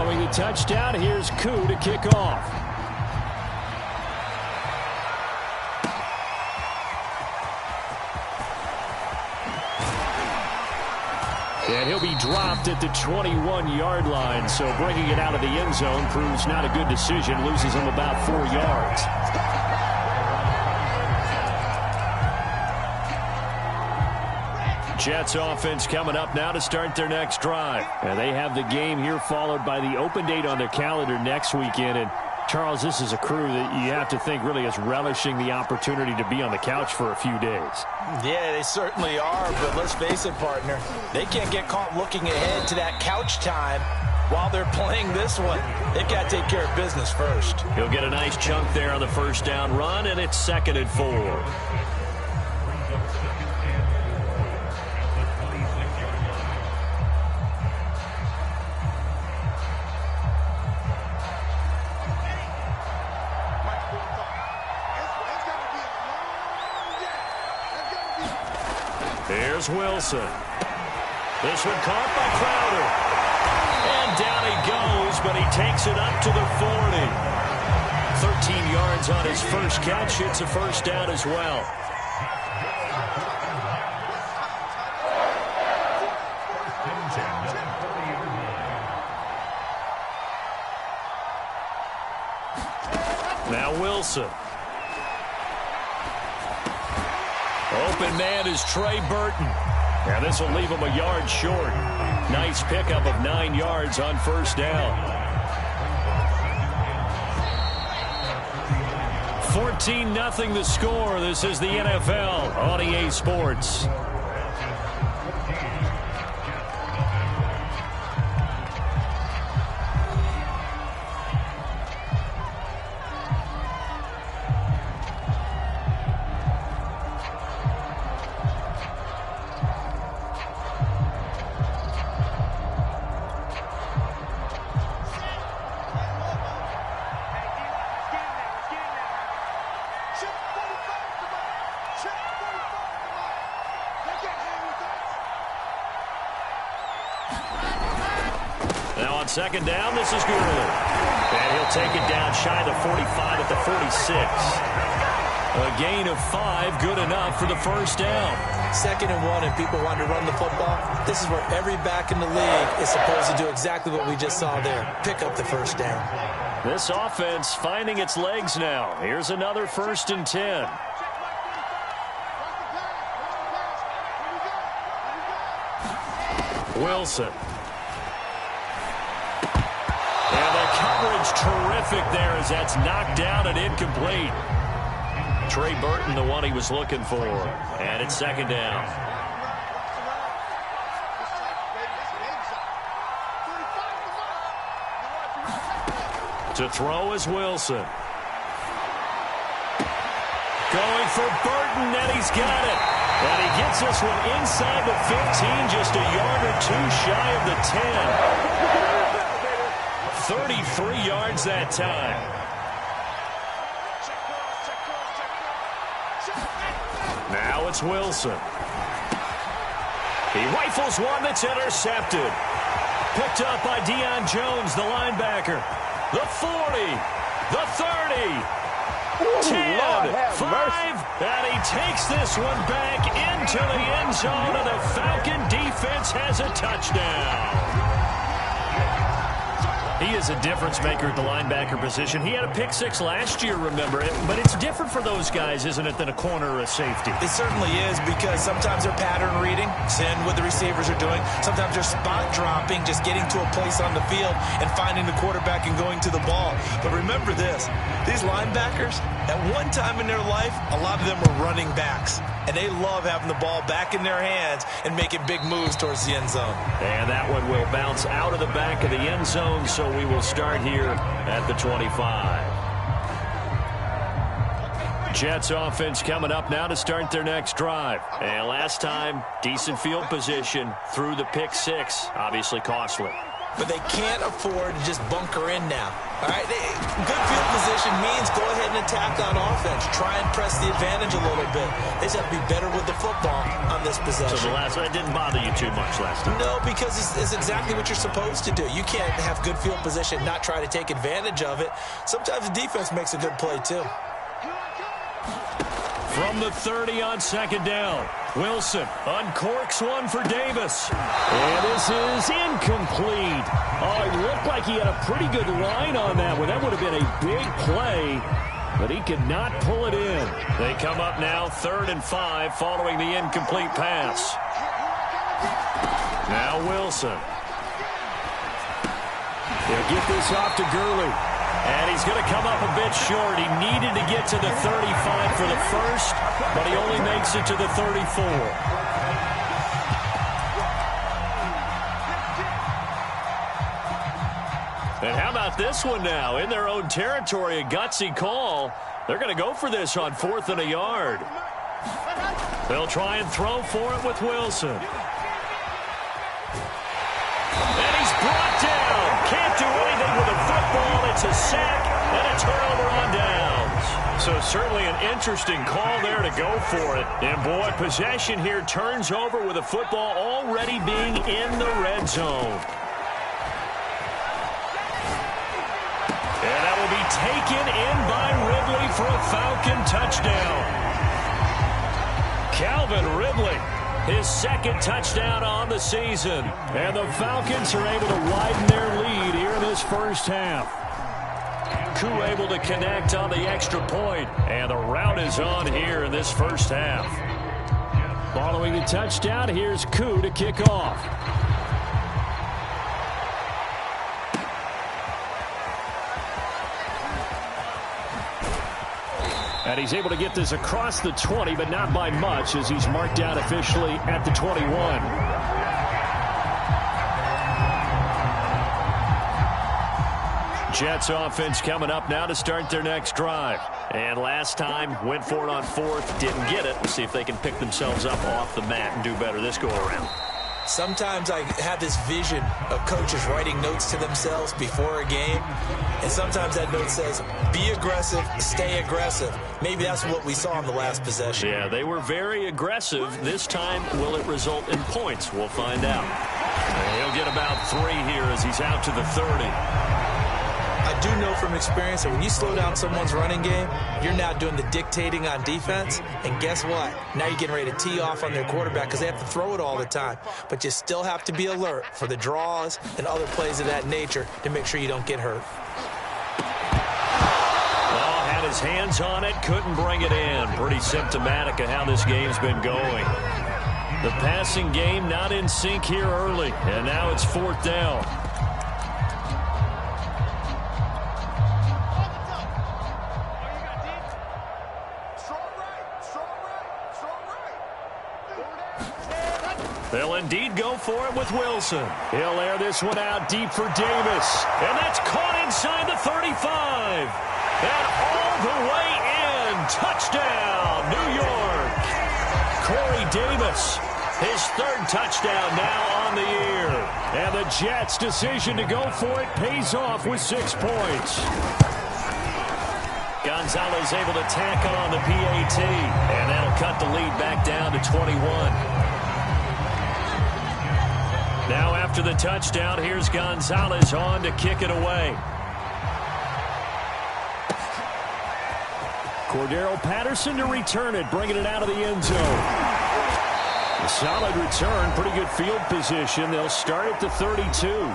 Following the touchdown, here's Koo to kick off. And he'll be dropped at the 21-yard line, so bringing it out of the end zone proves not a good decision, loses him about 4 yards. Jets offense coming up now to start their next drive. And they have the game here followed by the open date on their calendar next weekend. And Charles, this is a crew that you have to think really is relishing the opportunity to be on the couch for a few days. Yeah, they certainly are, but let's face it, partner. They can't get caught looking ahead to that couch time while they're playing this one. They've got to take care of business first. He'll get a nice chunk there on the first down run, and it's 2nd and 4. Here's Wilson. This one caught by Crowder. And down he goes, but he takes it up to the 40. 13 yards on his first catch. It's a first down as well. Now Wilson. Open man is Trey Burton. And this will leave him a yard short. Nice pickup of 9 yards on first down. 14-0 the score. This is the NFL on EA Sports. Second down, this is Gurley. And he'll take it down shy of the 45 at the 46. A gain of 5, good enough for the first down. 2nd and 1, and people want to run the football. This is where every back in the league is supposed to do exactly what we just saw there. Pick up the first down. This offense finding its legs now. Here's another 1st and 10. Wilson. Coverage terrific there as that's knocked down and incomplete. Trey Burton, the one he was looking for. And it's 2nd down. To throw is Wilson. Going for Burton, and he's got it. And he gets this one inside the 15, just a yard or 2 shy of the 10. 33 yards that time. Now it's Wilson. He rifles one that's intercepted. Picked up by Deion Jones, the linebacker. The 40, the 30, 10, 5, and he takes this one back into the end zone, and the Falcon defense has a touchdown. He is a difference maker at the linebacker position. He had a pick 6 last year, remember it. But it's different for those guys, isn't it, than a corner or a safety? It certainly is, because sometimes they're pattern reading, seeing what the receivers are doing. Sometimes they're spot dropping, just getting to a place on the field and finding the quarterback and going to the ball. But remember this, these linebackers, at one time in their life, a lot of them were running backs. And they love having the ball back in their hands and making big moves towards the end zone. And that one will bounce out of the back of the end zone, so we will start here at the 25. Jets offense coming up now to start their next drive. And last time, decent field position through the pick 6. Obviously costly. But they can't afford to just bunker in now. All right, good field position means go ahead and attack on offense. Try and press the advantage a little bit. They just have to be better with the football on this possession. So that didn't bother you too much last time? No, because it's exactly what you're supposed to do. You can't have good field position, not try to take advantage of it. Sometimes the defense makes a good play, too. From the 30 on second down, Wilson uncorks one for Davis. And this is incomplete. Oh, it looked like he had a pretty good line on that one. That would have been a big play, but he could not pull it in. They come up now 3rd and 5 following the incomplete pass. Now Wilson. He'll get this off to Gurley. And he's going to come up a bit short. He needed to get to the 35 for the first, but he only makes it to the 34. And how about this one now? In their own territory, a gutsy call. They're going to go for this on 4th and a yard. They'll try and throw for it with Wilson. And he's brought down. Can't do anything with a football. It's a sack and a turnover on downs. So certainly an interesting call there to go for it. And boy, possession here turns over with a football already being in the red zone. And that will be taken in by Ridley for a Falcon touchdown. Calvin Ridley, his 2nd touchdown on the season. And the Falcons are able to widen their lead here in this first half. Koo able to connect on the extra point. And the route is on here in this first half. Following the touchdown, here's Koo to kick off. And he's able to get this across the 20, but not by much, as he's marked down officially at the 21. Jets offense coming up now to start their next drive. And last time, went for it on 4th, didn't get it. We'll see if they can pick themselves up off the mat and do better this go-around. Sometimes I have this vision of coaches writing notes to themselves before a game, and sometimes that note says, be aggressive, stay aggressive. Maybe that's what we saw in the last possession. Yeah, they were very aggressive. This time, will it result in points? We'll find out. And he'll get about 3 here as he's out to the 30. I do know from experience that when you slow down someone's running game, you're now doing the dictating on defense. And guess what? Now you're getting ready to tee off on their quarterback because they have to throw it all the time. But you still have to be alert for the draws and other plays of that nature to make sure you don't get hurt. Well, had his hands on it, couldn't bring it in. Pretty symptomatic of how this game's been going. The passing game not in sync here early. And now it's 4th down. They'll indeed go for it with Wilson. He'll air this one out deep for Davis. And that's caught inside the 35. And all the way in. Touchdown, New York. Corey Davis, his 3rd touchdown now on the year. And the Jets' decision to go for it pays off with 6 points. Gonzalez able to tack on the PAT. And that'll cut the lead back down to 21. Now after the touchdown, here's Gonzalez on to kick it away. Cordero Patterson to return it, bringing it out of the end zone. A solid return, pretty good field position. They'll start at the 32.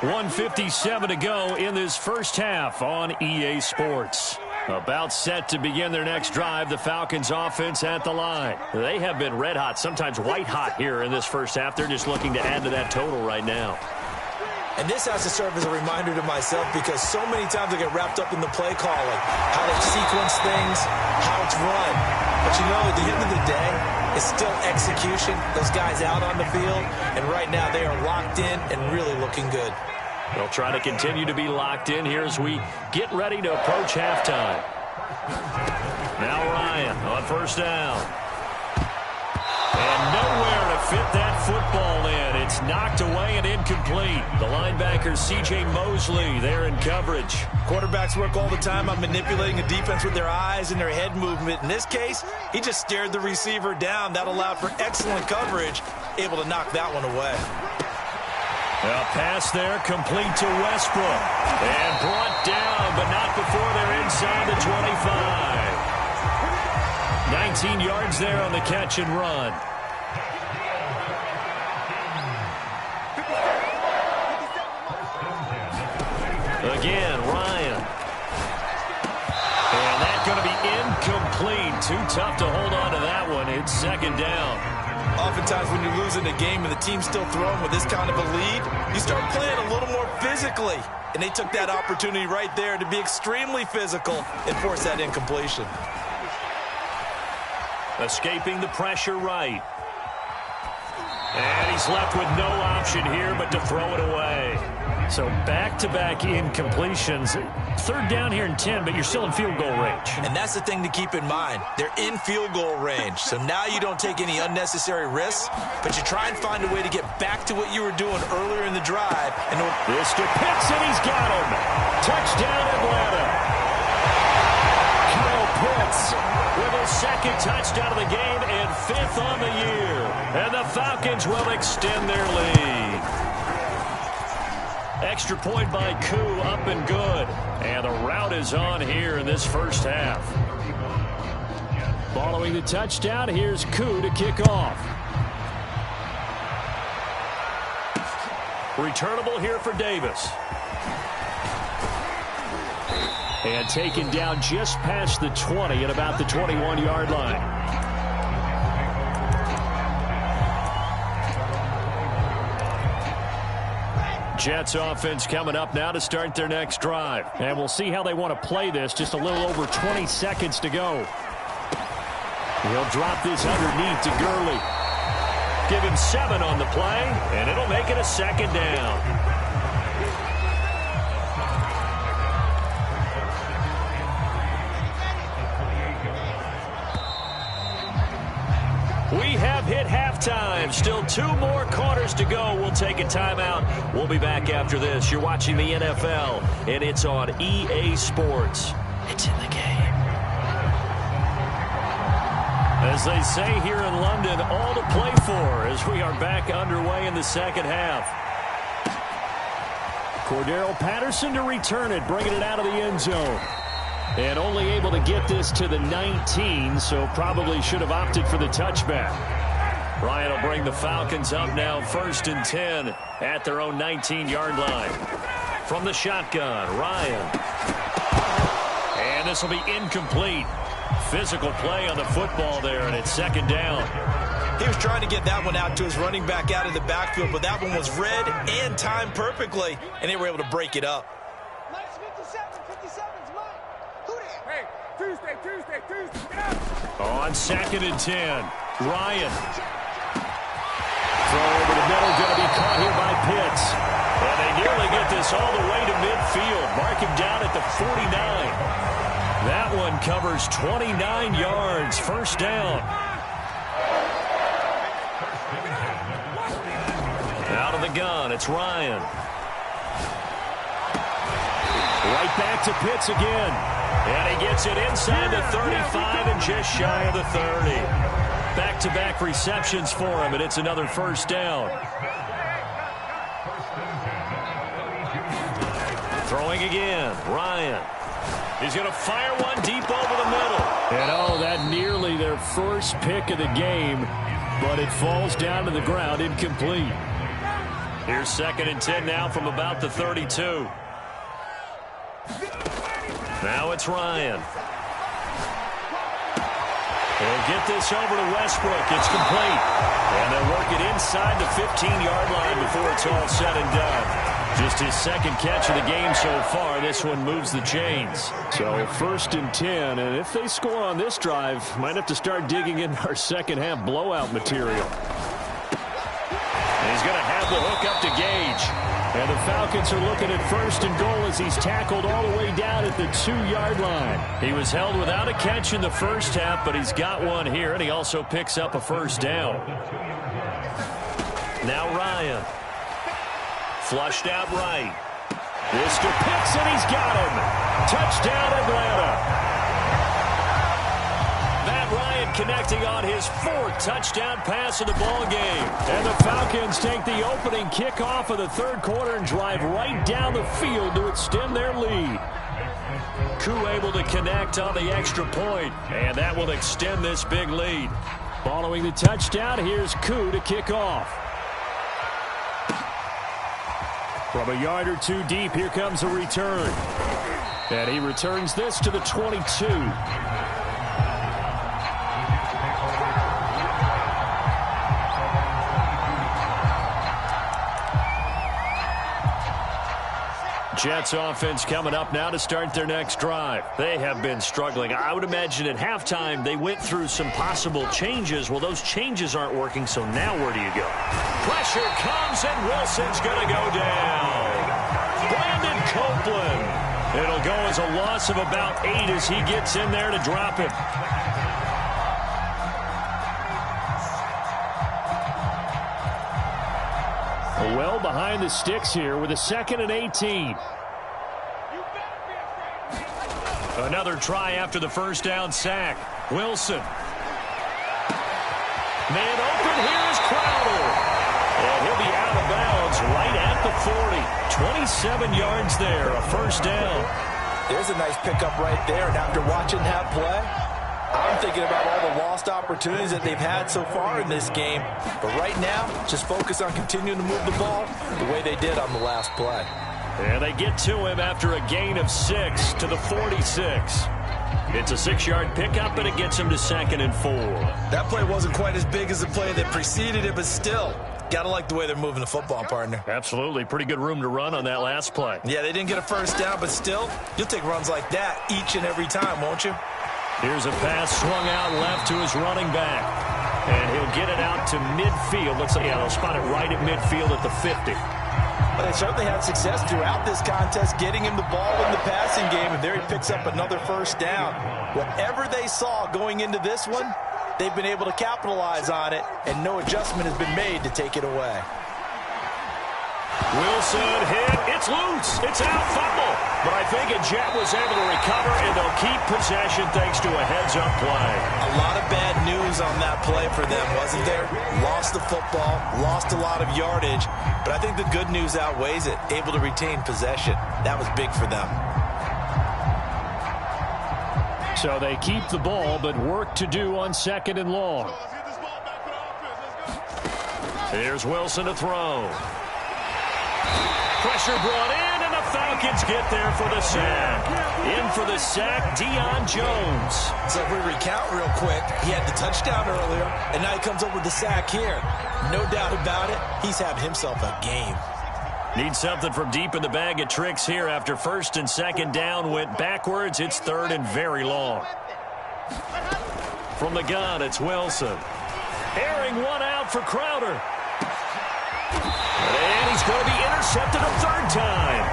1:57 to go in this first half on EA Sports. About set to begin their next drive, the Falcons offense at the line. They have been red hot, sometimes white hot here in this first half. They're just looking to add to that total right now. And this has to serve as a reminder to myself because so many times I get wrapped up in the play calling, how they sequence things, how it's run. But you know, at the end of the day, it's still execution. Those guys out on the field, and right now they are locked in and really looking good. They'll try to continue to be locked in here as we get ready to approach halftime. Now Ryan on 1st down. And nowhere to fit that football in. It's It's knocked away and incomplete. The linebacker, C.J. Mosley, there in coverage. Quarterbacks work all the time on manipulating a defense with their eyes and their head movement. In this case, he just stared the receiver down. That allowed for excellent coverage, able to knock that one away. A pass there, complete to Westbrook. And brought down, but not before they're inside the 25. 19 yards there on the catch and run. Again, Ryan. And that's going to be incomplete. Too tough to hold on to that one. It's second down. Oftentimes when you're losing a game and the team's still throwing with this kind of a lead, you start playing a little more physically. And they took that opportunity right there to be extremely physical and force that incompletion. Escaping the pressure right. And he's left with no option here but to throw it away. So back-to-back incompletions. Third down here in 10, but you're still in field goal range. And that's the thing to keep in mind. They're in field goal range. So now you don't take any unnecessary risks, but you try and find a way to get back to what you were doing earlier in the drive. And this to Pitts, and he's got him. Touchdown, Atlanta. Kyle Pitts with his second touchdown of the game and fifth on the year. And the Falcons will extend their lead. Extra point by Koo, up and good. And the route is on here in this first half. Following the touchdown, here's Koo to kick off. Returnable here for Davis. And taken down just past the 20 at about the 21-yard line. Jets offense coming up now to start their next drive. And we'll see how they want to play this. Just a little over 20 seconds to go. He'll drop this underneath to Gurley. Give him 7 on the play, and it'll make it a second down. We have hit halftime. Still 2 more quarters to go. We'll take a timeout. We'll be back after this. You're watching the NFL, and it's on EA Sports. It's in the game. As they say here in London, all to play for as we are back underway in the second half. Cordero Patterson to return it, bringing it out of the end zone. And only able to get this to the 19, so probably should have opted for the touchback. Ryan will bring the Falcons up now, 1st and 10 at their own 19-yard line. From the shotgun, Ryan. And this will be incomplete. Physical play on the football there, and it's second down. He was trying to get that one out to his running back out of the backfield, but that one was read and timed perfectly, and they were able to break it up. Tuesday. On 2nd and 10, Ryan. Throw over the middle, going to be caught here by Pitts. And they nearly get this all the way to midfield. Mark him down at the 49. That one covers 29 yards. First down. Out of the gun, it's Ryan. Right back to Pitts again. And he gets it inside the 35 and just shy of the 30. Back-to-back receptions for him, and it's another first down. Throwing again, Ryan. He's going to fire one deep over the middle. And oh, that nearly their first pick of the game, but it falls down to the ground incomplete. Here's 2nd and 10 now from about the 32. Now it's Ryan. He'll get this over to Westbrook. It's complete. And they'll work it inside the 15-yard line before it's all said and done. Just his second catch of the game so far. This one moves the chains. So 1st and 10. And if they score on this drive, might have to start digging in our second half blowout material. And he's going to have the hook up to Gage. And the Falcons are looking at 1st and goal as he's tackled all the way down at the 2-yard line. He was held without a catch in the first half, but he's got one here, and he also picks up a first down. Now Ryan. Flushed out right. This to Pitts, and he's got him. Touchdown, Atlanta. Matt Ryan connecting on his 4th touchdown pass of the ball game. And the Falcons take the opening kickoff of the 3rd quarter and drive right down the field to extend their lead. Koo able to connect on the extra point, and that will extend this big lead. Following the touchdown, here's Koo to kick off. From a yard or two deep, here comes a return. And he returns this to the 22. Jets offense coming up now to start their next drive. They have been struggling. I would imagine at halftime they went through some possible changes. Well, those changes aren't working, so now where do you go? Pressure comes, and Wilson's going to go down. Brandon Copeland. It'll go as a loss of about 8 as he gets in there to drop it. Well behind the sticks here with a 2nd and 18. Another try after the first down sack. Wilson. Man open, here is Crowder. And he'll be out of bounds right at the 40. 27 yards there, a first down. There's a nice pickup right there, and after watching that play, I'm thinking about all the lost opportunities that they've had so far in this game. But right now, just focus on continuing to move the ball the way they did on the last play. And they get to him after a gain of 6 to the 46. It's a 6-yard pickup, and it gets him to 2nd and 4. That play wasn't quite as big as the play that preceded it, but still, gotta like the way they're moving the football, partner. Absolutely. Pretty good room to run on that last play. Yeah, they didn't get a first down, but still, you'll take runs like that each and every time, won't you? Here's a pass swung out left to his running back. And he'll get it out to midfield. Looks like, yeah, they'll spot it right at midfield at the 50. But they certainly had success throughout this contest, getting him the ball in the passing game, and there he picks up another first down. Whatever they saw going into this one, they've been able to capitalize on it, and no adjustment has been made to take it away. Wilson hit. It's loose. It's out, fumble. But I think a Jet was able to recover, and they'll keep possession thanks to a heads-up play. A lot of bad news on that play for them, wasn't there? Lost the football, lost a lot of yardage, but I think the good news outweighs it. Able to retain possession. That was big for them. So they keep the ball, but work to do on 2nd and long. Here's Wilson to throw. Pressure brought in, and the Falcons get there for the sack. In for the sack, Deion Jones. So if we recount real quick, he had the touchdown earlier, and now he comes up with the sack here. No doubt about it, he's having himself a game. Needs something from deep in the bag of tricks here after 1st and 2nd down went backwards. It's 3rd and very long. From the gun, it's Wilson. Airing one out for Crowder. And he's going to be intercepted a 3rd time.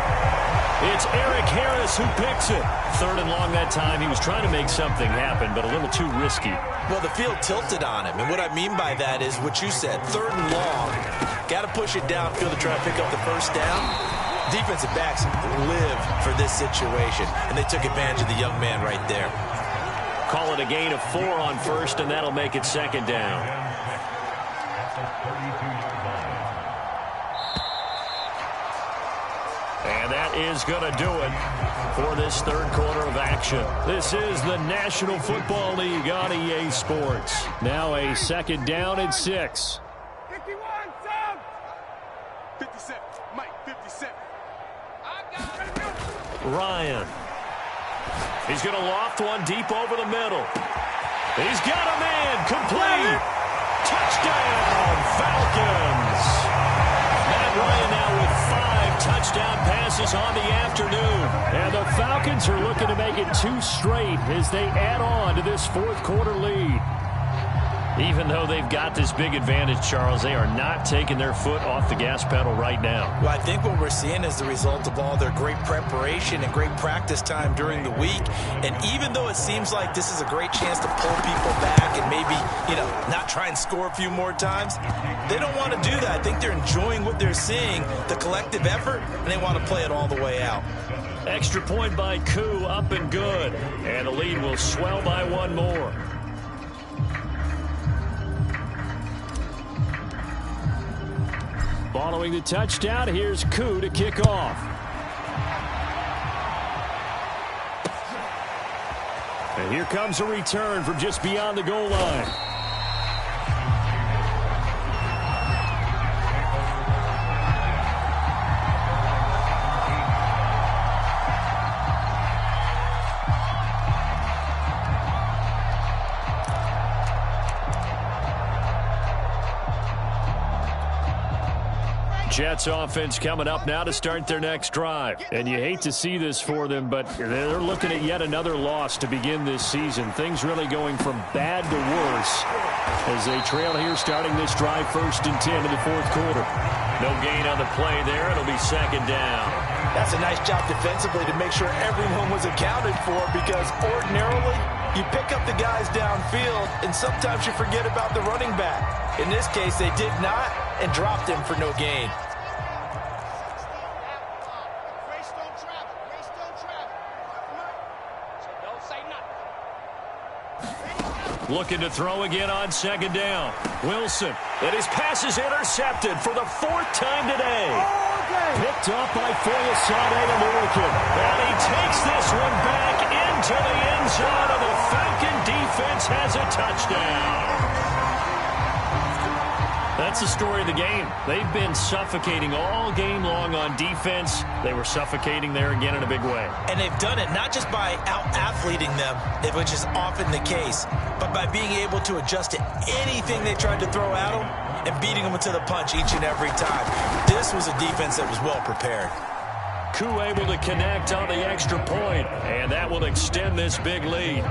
It's Eric Harris who picks it. 3rd and long that time. He was trying to make something happen, but a little too risky. Well, the field tilted on him, and what I mean by that is what you said, 3rd and long. Got to push it downfield to try to pick up the first down. Defensive backs live for this situation, and they took advantage of the young man right there. Call it a gain of 4 on 1st, and that'll make it 2nd down. And that is going to do it for this 3rd quarter of action. This is the National Football League on EA Sports. Now a 2nd down and 6. 51, Sam. 57, Mike, 57. Ryan. He's going to loft one deep over the middle. He's got a man. Complete. Touchdown, Falcons. Matt Ryan now with 5 touchdown passes on the afternoon. And the Falcons are looking to make it 2 straight as they add on to this 4th quarter lead. Even though they've got this big advantage, Charles, they are not taking their foot off the gas pedal right now. Well, I think what we're seeing is the result of all their great preparation and great practice time during the week. And even though it seems like this is a great chance to pull people back and maybe, not try and score a few more times, they don't want to do that. I think they're enjoying what they're seeing, the collective effort, and they want to play it all the way out. Extra point by Koo, up and good. And the lead will swell by one more. Following the touchdown, here's Koo to kick off. And here comes a return from just beyond the goal line. Jets offense coming up now to start their next drive. And you hate to see this for them, but they're looking at yet another loss to begin this season. Things really going from bad to worse as they trail here starting this drive 1st and 10 in the 4th quarter. No gain on the play there. It'll be 2nd down. That's a nice job defensively to make sure everyone was accounted for, because ordinarily you pick up the guys downfield and sometimes you forget about the running back. In this case, they did not and dropped him for no gain. Looking to throw again on 2nd down. Wilson, and his pass is intercepted for the 4th time today. Picked up by Foyesade and Lurican. And he takes this one back into the end zone, and the Falcon defense has a touchdown. That's the story of the game. They've been suffocating all game long on defense. They were suffocating there again in a big way. And they've done it not just by out-athleting them, which is often the case, but by being able to adjust to anything they tried to throw at them and beating them to the punch each and every time. This was a defense that was well prepared. Koo able to connect on the extra point, and that will extend this big lead.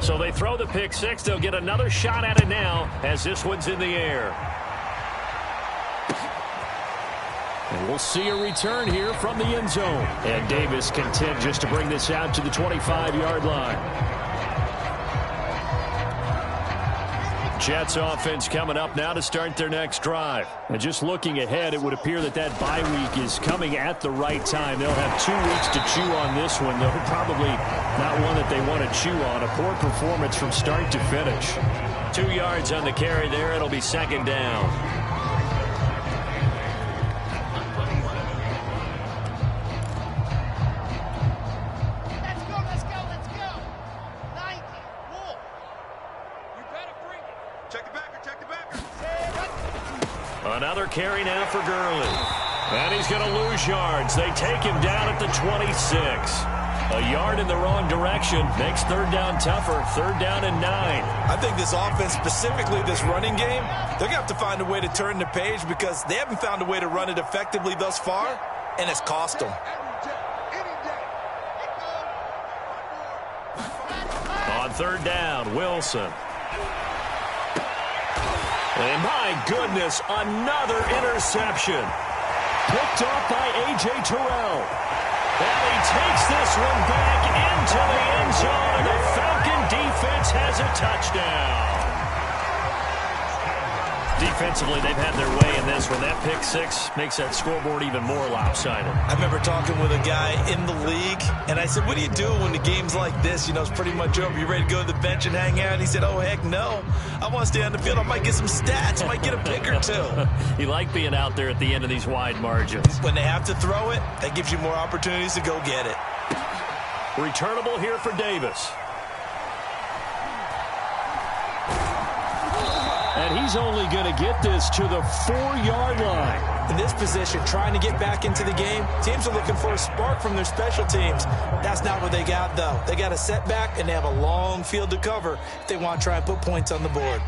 So they throw the pick six. They'll get another shot at it now as this one's in the air. And we'll see a return here from the end zone. And Davis content just to bring this out to the 25-yard line. Jets offense coming up now to start their next drive. And just looking ahead, it would appear that that bye week is coming at the right time. They'll have 2 weeks to chew on this one, though probably not one that they want to chew on. A poor performance from start to finish. 2 yards on the carry there. It'll be 2nd down. Another carry now for Gurley. And he's going to lose yards. They take him down at the 26. A yard in the wrong direction makes 3rd down tougher. 3rd down and 9. I think this offense, specifically this running game, they're going to have to find a way to turn the page because they haven't found a way to run it effectively thus far, and it's cost them. On 3rd down, Wilson. And my goodness, another interception. Picked off by A.J. Terrell. And he takes this one back into the end zone, and the Falcon defense has a touchdown. Defensively, they've had their way in this one. That pick six makes that scoreboard even more lopsided. I remember talking with a guy in the league, and I said, what do you do when the game's like this? You know, it's pretty much over. You ready to go to the bench and hang out? And he said, oh, heck no. I want to stay on the field. I might get some stats. I might get a pick or two. You like being out there at the end of these wide margins. When they have to throw it, that gives you more opportunities to go get it. Returnable here for Davis. And he's only going to get this to the 4-yard line. In this position, trying to get back into the game, teams are looking for a spark from their special teams. That's not what they got, though. They got a setback, and they have a long field to cover if they want to try and put points on the board.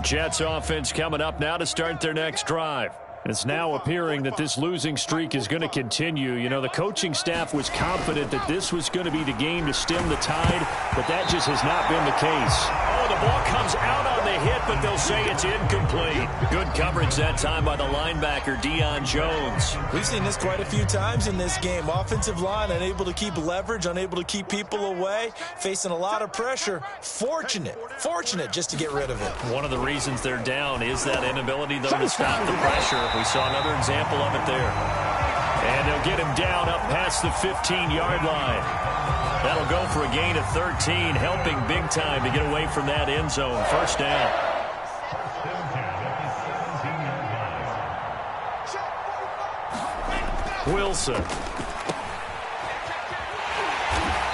Jets offense coming up now to start their next drive. It's now appearing that this losing streak is going to continue. You know, the coaching staff was confident that this was going to be the game to stem the tide, but that just has not been the case. Oh, the ball comes out on the hit, but they'll say it's incomplete. Good coverage that time by the linebacker, Deion Jones. We've seen this quite a few times in this game. Offensive line unable to keep leverage, unable to keep people away, facing a lot of pressure. Fortunate just to get rid of it. One of the reasons they're down is that inability, though, to stop the pressure. We saw another example of it there. And they'll get him down up past the 15-yard line. That'll go for a gain of 13, helping big time to get away from that end zone. First down. Wilson.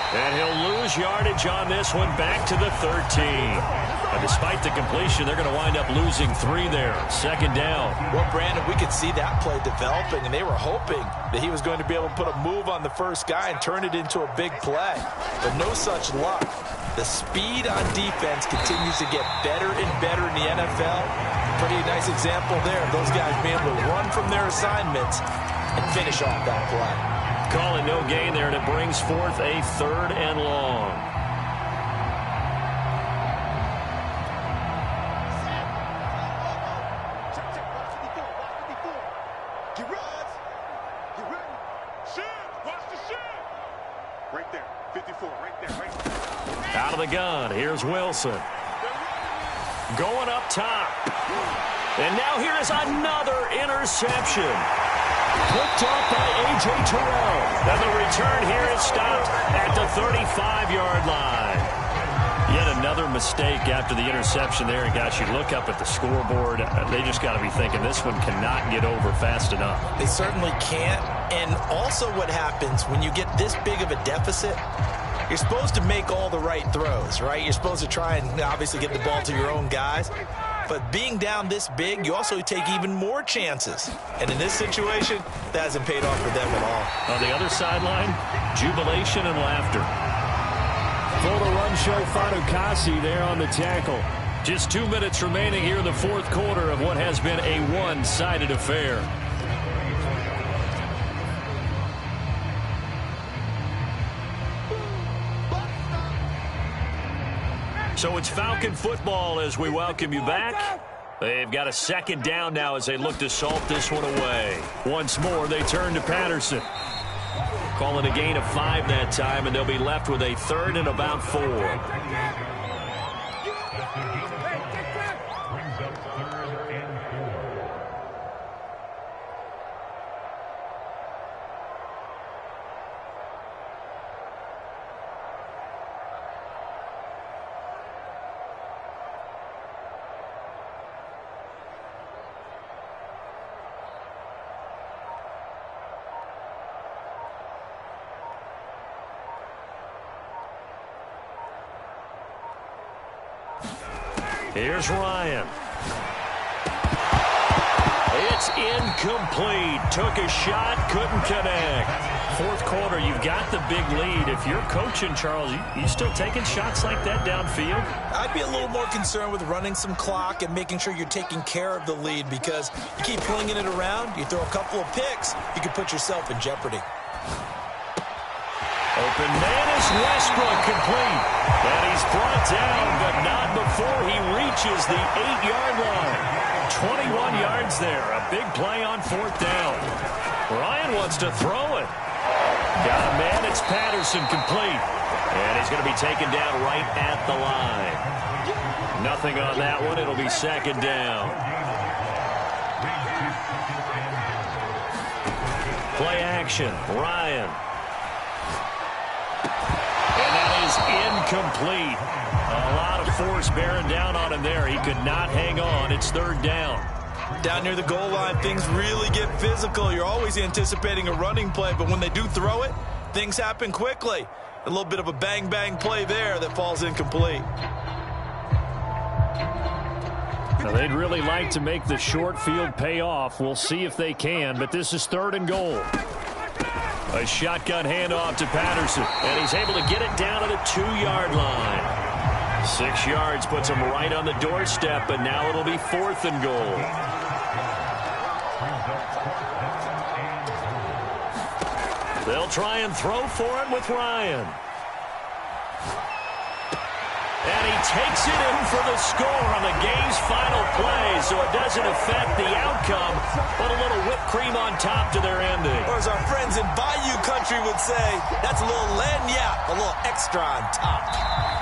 And he'll lose yardage on this one, back to the 13. And despite the completion, they're going to wind up losing 3 there. Second down. Well, Brandon, we could see that play developing, and they were hoping that he was going to be able to put a move on the first guy and turn it into a big play. But no such luck. The speed on defense continues to get better and better in the NFL. Pretty nice example there of those guys being able to run from their assignments and finish off that play. Call it no gain there, and it brings forth a 3rd and long. Out of the gun, here's Wilson. Going up top. And now here's another interception. Picked up by A.J. Terrell. And the return here is stopped at the 35-yard line. Yet another mistake after the interception there. And, gosh, you look up at the scoreboard. They just got to be thinking this one cannot get over fast enough. They certainly can't. And also what happens when you get this big of a deficit, you're supposed to make all the right throws, right? You're supposed to try and obviously get the ball to your own guys. But being down this big, you also take even more chances. And in this situation, that hasn't paid off for them at all. On the other sideline, jubilation and laughter. For the run show, Fatukasi there on the tackle. Just 2 minutes remaining here in the 4th quarter of what has been a one-sided affair. So it's Falcon football as we welcome you back. They've got a 2nd down now as they look to salt this one away. Once more, they turn to Patterson. Call it a gain of 5 that time, and they'll be left with a 3rd and about 4. Here's Ryan. It's incomplete. Took a shot, couldn't connect. 4th quarter, you've got the big lead. If you're coaching, Charles, you still taking shots like that downfield? I'd be a little more concerned with running some clock and making sure you're taking care of the lead, because you keep flinging it around, you throw a couple of picks, you could put yourself in jeopardy. Open man is Westbrook, complete. And he's brought down, but not before he reaches the 8-yard line. 21 yards there. A big play on 4th down. Ryan wants to throw it. Got a man. It's Patterson, complete. And he's going to be taken down right at the line. Nothing on that one. It'll be 2nd down. Play action. Ryan. Incomplete. A lot of force bearing down on him there. He could not hang on. It's 3rd down. Down near the goal line, things really get physical. You're always anticipating a running play, but when they do throw it, things happen quickly. A little bit of a bang-bang play there that falls incomplete. Now, they'd really like to make the short field pay off. We'll see if they can, but this is 3rd and goal. A shotgun handoff to Patterson, and he's able to get it down to the 2-yard line. 6 yards puts him right on the doorstep, but now it'll be 4th and goal. They'll try and throw for it with Ryan. And he takes it in for the score on the game's final play, so it doesn't affect the outcome, but a little whipped cream on top to their ending. Or as our friends in Bayou Country would say, that's a little lagniappe, a little extra on top.